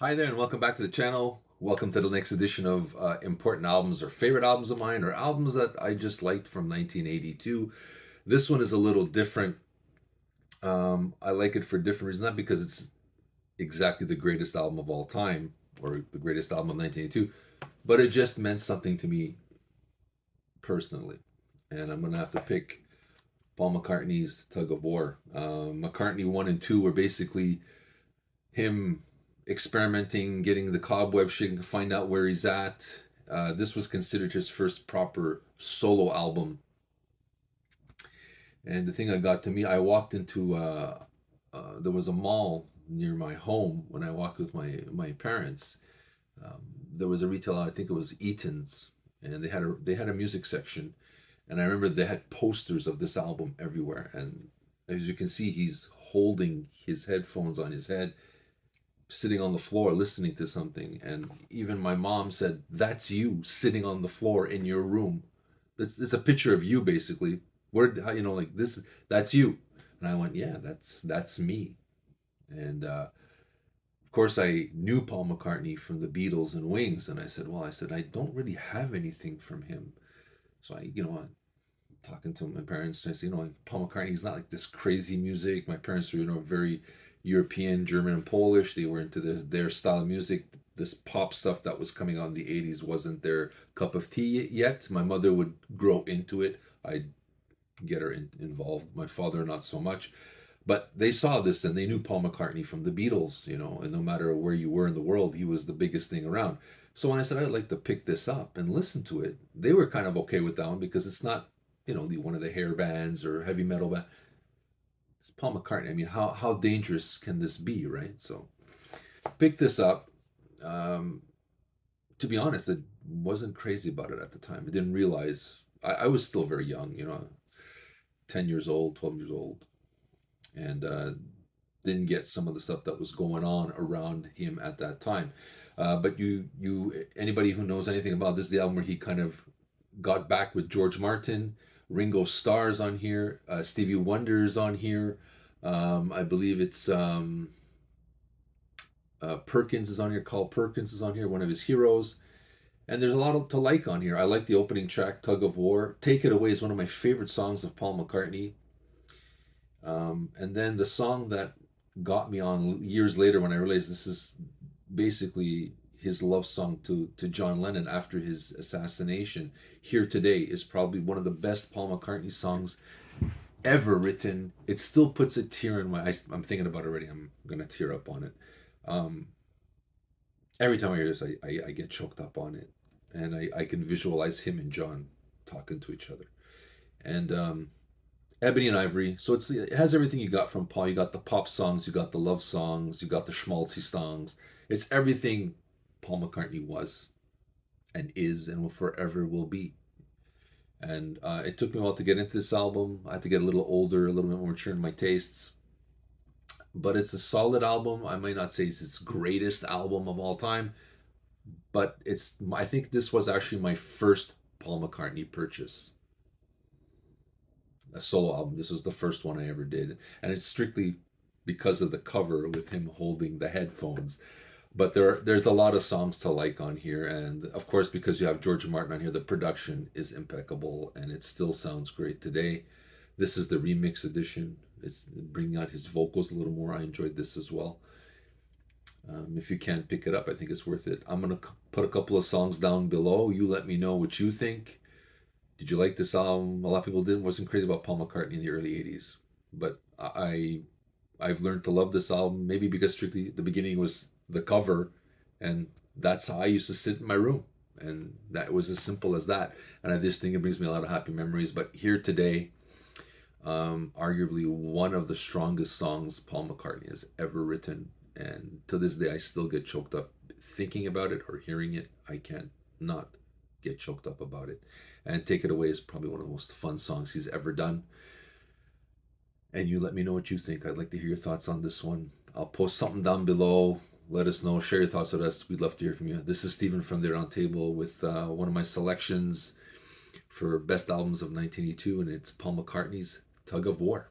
Hi there, and welcome back to the channel. Welcome to the next edition of important albums or favorite albums of mine, or albums that I just liked from 1982. This one is a little different. I like it for different reasons, not because it's exactly the greatest album of all time or the greatest album of 1982, but it just meant something to me personally. And I'm going to have to pick Paul McCartney's Tug of War. McCartney 1 and 2 were basically him experimenting, getting the cobweb shaking to find out where he's at. This was considered his first proper solo album. And the thing that got to me, I walked into there was a mall near my home when I walked with my parents. Um, there was a retailer, I think it was Eaton's, and they had a music section, and I remember they had posters of this album everywhere. And as you can see, he's holding his headphones on his head, sitting on the floor listening to something. And even my mom said, "That's you sitting on the floor in your room. It's a picture of you, basically. Where, how, like this, that's you." And I went, "Yeah, that's me." And of course, I knew Paul McCartney from the Beatles and Wings. And I said, "Well, I don't really have anything from him." So talking to my parents, I said, Paul McCartney's not like this crazy music. My parents were, very European, German, and Polish. They were into their style of music. This pop stuff that was coming out in the 80s wasn't their cup of tea yet. My mother would grow into it. I'd get her involved. My father, not so much. But they saw this and they knew Paul McCartney from the Beatles, and no matter where you were in the world, he was the biggest thing around. So when I said I'd like to pick this up and listen to it, they were kind of okay with that one because it's not, one of the hair bands or heavy metal band. It's Paul McCartney. I mean, how dangerous can this be, right? So pick this up. Um, to be honest, I wasn't crazy about it at the time. I didn't realize I was still very young, 10 years old, 12 years old, and didn't get some of the stuff that was going on around him at that time. But anybody who knows anything about this, the album where he kind of got back with George Martin, Ringo Starr's on here, Stevie Wonder's on here. I believe it's Perkins is on here. Carl Perkins is on here, one of his heroes. And there's a lot to like on here. I like the opening track, Tug of War. Take It Away is one of my favorite songs of Paul McCartney. And then the song that got me on years later when I realized this is basically his love song to John Lennon after his assassination. Here Today is probably one of the best Paul McCartney songs ever written. It still puts a tear in my eyes. I'm thinking about it already. I'm going to tear up on it. Um, every time I hear this, I get choked up on it. And I can visualize him and John talking to each other. And Ebony and Ivory. So it has everything you got from Paul. You got the pop songs, you got the love songs, you got the schmaltzy songs. It's everything Paul McCartney was and is and will forever will be. And it took me a while to get into this album. I had to get a little older, a little bit more mature in my tastes. But it's a solid album. I might not say it's its greatest album of all time, but I think this was actually my first Paul McCartney purchase, a solo album. This was the first one I ever did, and it's strictly because of the cover with him holding the headphones. But there's a lot of songs to like on here, and of course because you have George Martin on here, the production is impeccable and it still sounds great today. This is the remix edition. It's bringing out his vocals a little more. I enjoyed this as well. If you can't pick it up, I think it's worth it. I'm gonna put a couple of songs down below. You let me know what you think. Did you like this album? A lot of people didn't. Wasn't crazy about Paul McCartney in the early '80s, but I've learned to love this album. Maybe because strictly the beginning was the cover, and that's how I used to sit in my room, and that was as simple as that. And I just think it brings me a lot of happy memories. But Here Today, arguably one of the strongest songs Paul McCartney has ever written, and to this day I still get choked up thinking about it or hearing it. I can't not get choked up about it. And Take It Away is probably one of the most fun songs he's ever done. And you let me know what you think. I'd like to hear your thoughts on this one. I'll post something down below. Let us know. Share your thoughts with us. We'd love to hear from you. This is Stephen from the Roundtable with one of my selections for best albums of 1982, and it's Paul McCartney's Tug of War.